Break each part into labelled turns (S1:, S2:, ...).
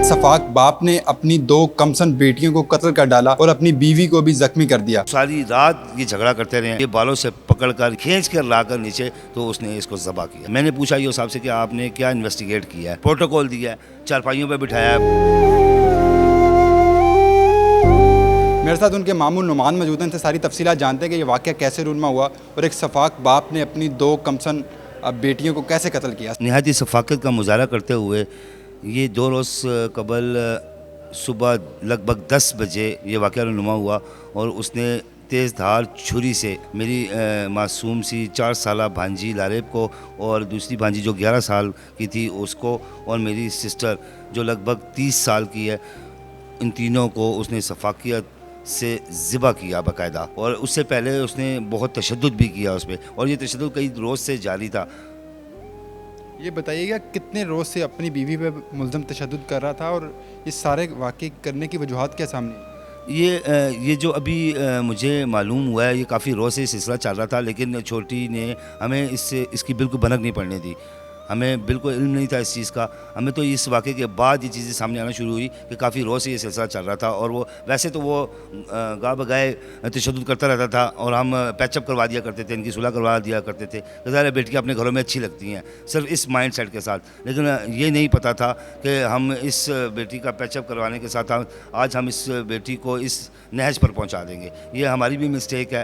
S1: صفاق باپ نے اپنی 2 کمسن بیٹیوں کو قتل کر ڈالا اور اپنی بیوی کو بھی زخمی کر دیا۔
S2: ساری رات یہ جھگڑا کرتے رہے، یہ بالوں سے پکڑ کر کھینچ کر لا کر نیچے تو اس نے اس کو ذبح کیا۔ میں نے پوچھا یہ صاحب سے کہ آپ نے کیا انویسٹیگیٹ کیا ہے؟ پروٹوکول دیا ہے، چارپائیوں پہ بٹھایا ہے۔
S1: میرے ساتھ ان کے ماموں نعمان موجود ہیں، ان سے ساری تفصیلات جانتے ہیں کہ یہ واقعہ کیسے رونما ہوا اور ایک صفاق باپ نے اپنی 2 کمسن بیٹیوں کو کیسے قتل کیا۔
S2: نہایت ثقافت کا مظاہرہ کرتے ہوئے یہ 2 روز قبل صبح لگ بھگ 10 بجے یہ واقعہ رونما ہوا اور اس نے تیز دھار چھری سے میری معصوم سی 4 سالہ بھانجی لاریب کو اور دوسری بھانجی جو 11 سال کی تھی اس کو اور میری سسٹر جو لگ بھگ 30 سال کی ہے، ان تینوں کو اس نے صفاقیت سے ذبح کیا باقاعدہ، اور اس سے پہلے اس نے بہت تشدد بھی کیا اس پہ، اور یہ تشدد کئی روز سے جاری تھا۔
S1: یہ بتائیے گا کتنے روز سے اپنی بیوی پہ ملزم تشدد کر رہا تھا اور اس سارے واقعے کرنے کی وجوہات کیا سامنے آئی؟
S2: یہ جو ابھی مجھے معلوم ہوا ہے، یہ کافی روز سے سلسلہ چل رہا تھا، لیکن چھوٹی نے ہمیں اس کی بالکل بھنک نہیں پڑنے دی، ہمیں بالکل علم نہیں تھا اس چیز کا۔ ہمیں تو اس واقعے کے بعد یہ چیزیں سامنے آنا شروع ہوئی کہ کافی روز سے یہ سلسلہ چل رہا تھا، اور وہ ویسے تو وہ گاہ بگائے تشدد کرتا رہتا تھا اور ہم پیچ اپ کروا دیا کرتے تھے، ان کی صلح کروا دیا کرتے تھے کہ ظاہر بیٹیاں اپنے گھروں میں اچھی لگتی ہیں، صرف اس مائنڈ سیٹ کے ساتھ۔ لیکن یہ نہیں پتہ تھا کہ ہم اس بیٹی کا پیچ اپ کروانے کے ساتھ آج ہم اس بیٹی کو اس نہج پر پہنچا دیں گے۔ یہ ہماری بھی مسٹیک ہے،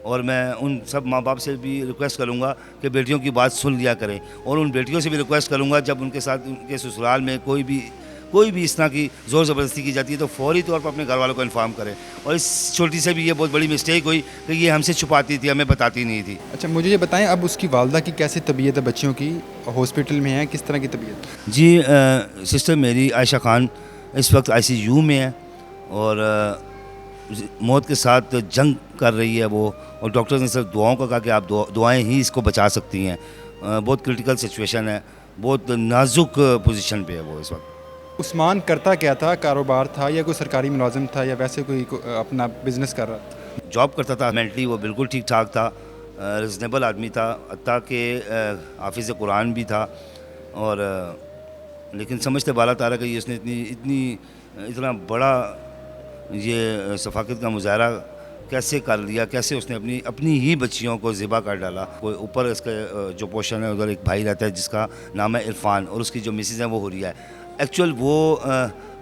S2: اور میں ان سب ماں باپ سے بھی ریکویسٹ کروں گا کہ بیٹیوں کی بات سن لیا کریں، اور ان بیٹیوں سے بھی ریکویسٹ کروں گا جب ان کے ساتھ ان کے سسرال میں کوئی بھی اس طرح کی زور زبردستی کی جاتی ہے تو فوری طور پر اپنے گھر والوں کو انفارم کریں۔ اور اس چھوٹی سے بھی یہ بہت بڑی مسٹیک ہوئی کہ یہ ہم سے چھپاتی تھی، ہمیں بتاتی نہیں تھی۔
S1: اچھا مجھے یہ بتائیں اب اس کی والدہ کی کیسی طبیعت ہے؟ بچیوں کی ہاسپٹل میں ہے، کس طرح کی طبیعت؟
S2: جی سسٹر میری عائشہ خان اس وقت ICU میں ہے اور موت کے ساتھ جنگ کر رہی ہے وہ، اور ڈاکٹرز نے صرف دعاؤں کا کہا کہ آپ دعائیں ہی اس کو بچا سکتی ہیں۔ بہت کرٹیکل سچویشن ہے، بہت نازک پوزیشن پہ ہے وہ اس وقت۔
S1: عثمان کرتا کیا تھا؟ کاروبار تھا یا کوئی سرکاری ملازم تھا یا ویسے کوئی اپنا بزنس کر رہا تھا؟
S2: جاب کرتا تھا، مینٹلی وہ بالکل ٹھیک ٹھاک تھا، ریزنیبل آدمی تھا، حتیٰ کہ حافظ قرآن بھی تھا، اور لیکن سمجھتے بالا تارا کہ اس نے اتنا بڑا یہ ثقافت کا مظاہرہ کیسے کر لیا، کیسے اس نے اپنی ہی بچیوں کو ذبح کر ڈالا۔ کوئی اوپر اس کا جو پورشن ہے ادھر ایک بھائی رہتا ہے جس کا نام ہے عرفان، اور اس کی جو مسز ہیں وہ حوریہ ہے۔ ایکچوئل وہ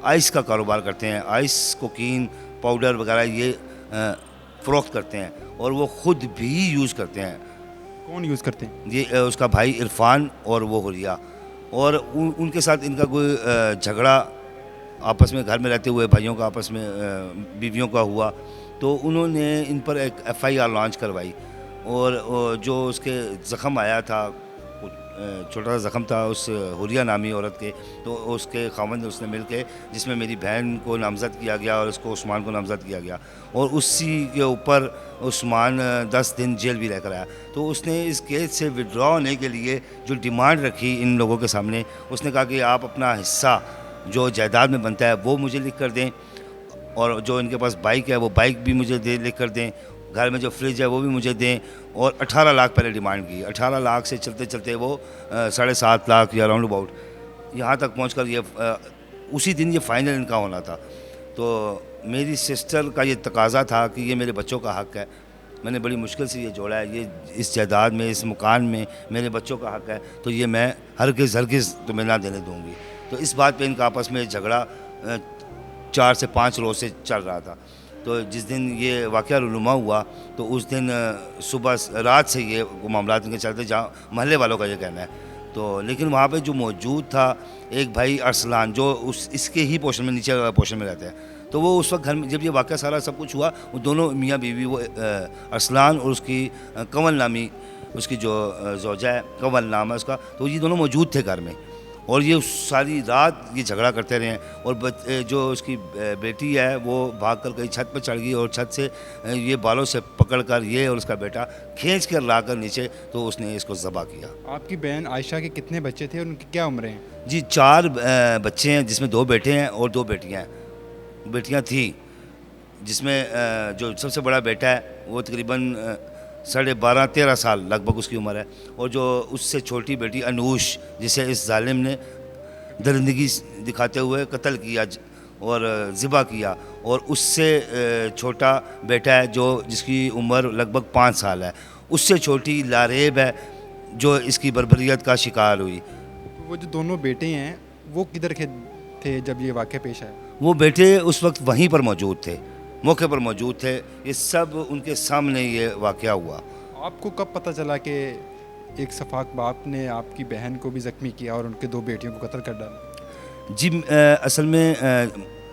S2: آئس کا کاروبار کرتے ہیں، آئس کوکین پاؤڈر وغیرہ یہ فروخت کرتے ہیں، اور وہ خود بھی یوز کرتے ہیں۔
S1: کون یوز کرتے ہیں؟
S2: یہ اس کا بھائی عرفان اور وہ حوریہ، اور ان کے ساتھ ان کا کوئی جھگڑا آپس میں گھر میں رہتے ہوئے بھائیوں کا آپس میں بیویوں کا ہوا، تو انہوں نے ان پر ایک FIR لانچ کروائی، اور جو اس کے زخم آیا تھا، چھوٹا سا زخم تھا اس حوریہ نامی عورت کے، تو اس کے خاوند اس نے مل کے، جس میں میری بہن کو نامزد کیا گیا اور اس کو عثمان کو نامزد کیا گیا، اور اسی کے اوپر عثمان 10 دن جیل بھی رہ کر آیا۔ تو اس نے اس کیس سے وڈرا ہونے کے لیے جو ڈیمانڈ رکھی ان لوگوں کے سامنے، اس نے کہا کہ آپ اپنا حصہ جو جائیداد میں بنتا ہے وہ مجھے لکھ کر دیں، اور جو ان کے پاس بائک ہے وہ بائک بھی مجھے لکھ کر دیں، گھر میں جو فریج ہے وہ بھی مجھے دیں، اور 18 لاکھ پہلے ڈیمانڈ کی۔ 18 لاکھ سے چلتے چلتے وہ 7.5 لاکھ یا راؤنڈ اباؤٹ یہاں تک پہنچ کر اسی دن یہ فائنل ان کا ہونا تھا۔ تو میری سسٹر کا یہ تقاضا تھا کہ یہ میرے بچوں کا حق ہے، میں نے بڑی مشکل سے یہ جوڑا ہے، یہ اس جائیداد میں اس مکان میں میرے بچوں کا حق ہے، تو یہ میں ہرگز تمہیں نہ دینے دوں گی۔ تو اس بات پہ ان کا آپس میں جھگڑا 4 سے 5 روز سے چل رہا تھا۔ تو جس دن یہ واقعہ رونما ہوا تو اس دن صبح رات سے یہ معاملات ان کے چلتے، جہاں محلے والوں کا یہ کہنا ہے۔ تو لیکن وہاں پہ جو موجود تھا ایک بھائی ارسلان، جو اس کے ہی پورشن میں، نیچے پورشن میں رہتا ہے، تو وہ اس وقت گھر میں جب یہ واقعہ سارا سب کچھ ہوا، وہ دونوں میاں بیوی، وہ ارسلان اور اس کی کنول نامی اس کی جو زوجہ ہے، کنول نام ہے اس کا، تو یہ دونوں موجود تھے گھر میں، اور یہ ساری رات یہ جھگڑا کرتے رہے ہیں، اور جو اس کی بیٹی ہے وہ بھاگ کر کہیں چھت پہ چڑھ گئی، اور چھت سے یہ بالوں سے پکڑ کر یہ اور اس کا بیٹا کھینچ کر لا کر نیچے تو اس نے اس کو ذبح کیا۔
S1: آپ کی بہن عائشہ کے کتنے بچے تھے اور ان کی کیا عمریں ہیں؟
S2: جی 4 بچے ہیں، جس میں 2 بیٹے ہیں اور 2 بیٹیاں تھیں، جس میں جو سب سے بڑا بیٹا ہے وہ تقریباً 12.5-13 سال لگ بھگ اس کی عمر ہے، اور جو اس سے چھوٹی بیٹی انوش، جسے اس ظالم نے درندگی دکھاتے ہوئے قتل کیا اور ذبح کیا. اور اس سے چھوٹا بیٹا ہے جس کی عمر لگ بھگ 5 سال ہے, اس سے چھوٹی لاریب ہے جو اس کی بربریت کا شکار ہوئی.
S1: وہ جو دونوں بیٹے ہیں وہ کدھر کے تھے جب یہ واقعہ پیش آیا؟
S2: وہ بیٹے اس وقت وہیں پر موجود تھے, موقع پر موجود تھے. یہ سب ان کے سامنے یہ واقعہ ہوا.
S1: آپ کو کب پتہ چلا کہ ایک شفاق باپ نے آپ کی بہن کو بھی زخمی کیا اور ان کے 2 بیٹیوں کو قتل کر ڈالا؟
S2: جی اصل میں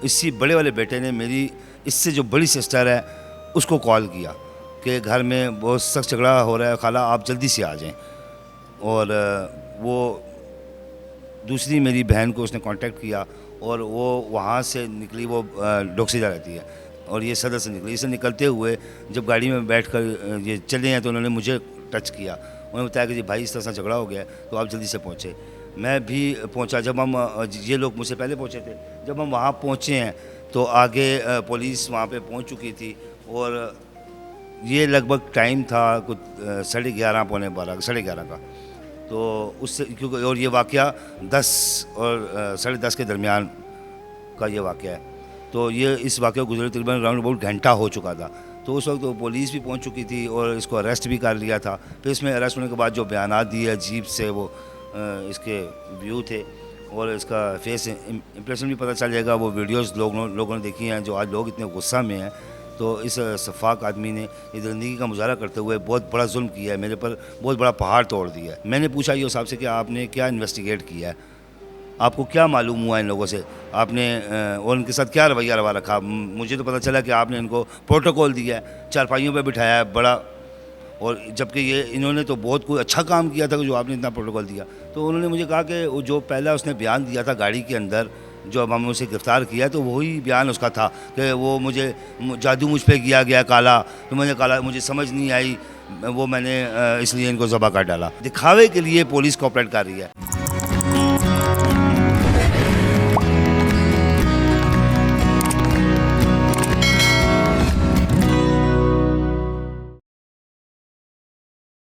S2: اسی بڑے والے بیٹے نے میری اس سے جو بڑی سسٹر ہے اس کو کال کیا کہ گھر میں بہت سخت جھگڑا ہو رہا ہے خالہ, آپ جلدی سے آ جائیں. اور وہ دوسری میری بہن کو اس نے کانٹیکٹ کیا اور وہ وہاں سے نکلی. وہ ڈوکسیدہ رہتی ہے اور یہ صدر سے نکلی. اسے نکلتے ہوئے جب گاڑی میں بیٹھ کر یہ چلے ہیں تو انہوں نے مجھے ٹچ کیا. انہوں نے بتایا کہ جی بھائی اس طرح سے جھگڑا ہو گیا ہے تو آپ جلدی سے پہنچے. میں بھی پہنچا. جب ہم یہ لوگ مجھ سے پہلے پہنچے تھے, جب ہم وہاں پہنچے ہیں تو آگے پولیس وہاں پہ پہنچ چکی تھی. اور یہ لگ بھگ ٹائم تھا کچھ 11:30 پونے 12 11:30 کا. تو اس سے کیونکہ اور یہ واقعہ 10 اور 10:30 کے درمیان کا یہ واقعہ ہے. تو یہ اس واقعہ کو گزرے تقریباً راؤنڈ اباؤٹ گھنٹہ ہو چکا تھا. تو اس وقت پولیس بھی پہنچ چکی تھی اور اس کو اریسٹ بھی کر لیا تھا. پھر اس میں اریسٹ ہونے کے بعد جو بیانات دیے عجیب سے وہ اس کے ویو تھے اور اس کا فیس امپریشن بھی پتہ چل جائے گا. وہ ویڈیوز لوگوں نے دیکھی ہیں جو آج لوگ اتنے غصہ میں ہیں. تو اس شفاق آدمی نے یہ زندگی کا مظاہرہ کرتے ہوئے بہت بڑا ظلم کیا ہے, میرے پر بہت بڑا پہاڑ توڑ دیا ہے. میں نے پوچھا یہ صاحب سے کہ آپ نے کیا انویسٹیگیٹ کیا ہے, آپ کو کیا معلوم ہوا ان لوگوں سے, آپ نے اور ان کے ساتھ کیا رویہ روا رکھا. مجھے تو پتہ چلا کہ آپ نے ان کو پروٹوکول دیا ہے, چارپائیوں پہ بٹھایا ہے بڑا, اور جبکہ یہ انہوں نے تو بہت کوئی اچھا کام کیا تھا کہ جو آپ نے اتنا پروٹوکول دیا. تو انہوں نے مجھے کہا کہ وہ جو پہلا اس نے بیان دیا تھا گاڑی کے اندر جو اب ہم نے اسے گرفتار کیا تو وہی بیان اس کا تھا کہ وہ مجھے جادو مجھ پہ کیا گیا کالا, تو مجھے سمجھ نہیں آئی, وہ میں نے اس لیے ان کو ذبح کر ڈالا. دکھاوے کے لیے پولیس کوآپریٹ کر رہی ہے.